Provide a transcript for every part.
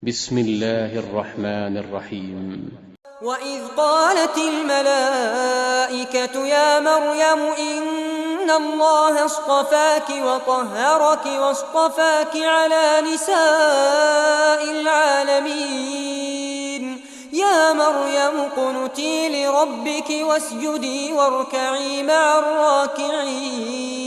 بسم الله الرحمن الرحيم. وإذ قالت الملائكة يا مريم إن الله اصطفاك وطهرك واصطفاك على نساء العالمين يا مريم اقنتي لربك واسجدي واركعي مع الراكعين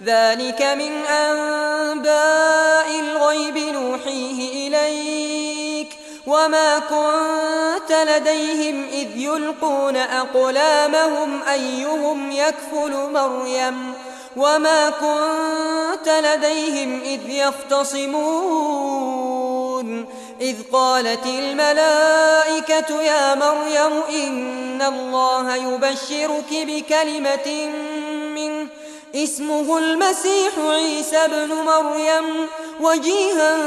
ذلك من أنباء الغيب نوحيه إليك وما كنت لديهم إذ يلقون أقلامهم أيهم يكفل مريم وما كنت لديهم إذ يختصمون إذ قالت الملائكة يا مريم إن الله يبشرك بكلمة منه اسمه المسيح عيسى ابن مريم وجيها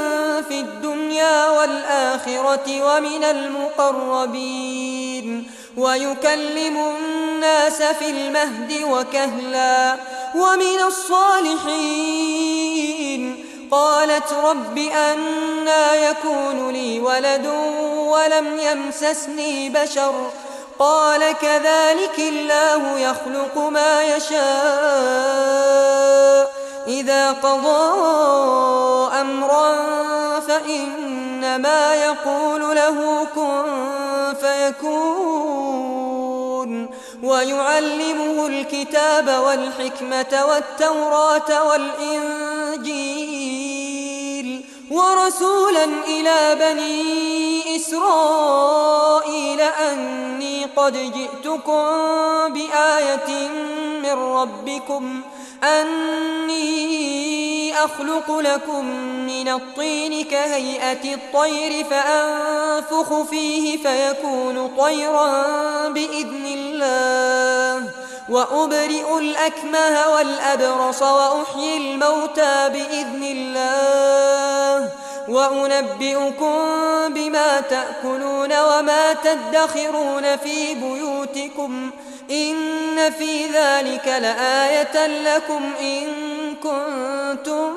في الدنيا والآخرة ومن المقربين ويكلم الناس في المهد وكهلا ومن الصالحين قالت رب أنى يكون لي ولد ولم يمسسني بشر قال كذلك الله يخلق ما يشاء إذا قضى أمرا فإنما يقول له كن فيكون ويعلمه الكتاب والحكمة والتوراة والإنجيل ورسولا إلى بني إسرائيل أني قد جئتكم بآية من ربكم أني أخلق لكم من الطين كهيئة الطير فأنفخ فيه فيكون طيرا بإذن الله وأبرئ الأكمه والأبرص وأحيي الموتى بإذن الله وأنبئكم بما تأكلون وما تدخرون في بيوتكم إن في ذلك لآية لكم إن كنتم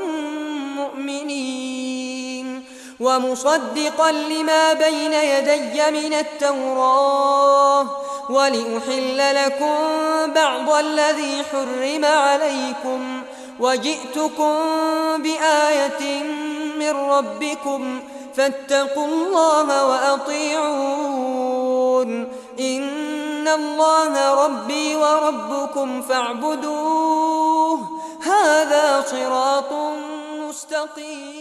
مؤمنين ومصدقا لما بين يدي من التوراة ولأحل لكم بعض الذي حرم عليكم وجئتكم بآية من ربكم فاتقوا الله وأطيعون إن الله ربي وربكم فاعبدوه هذا صراط مستقيم.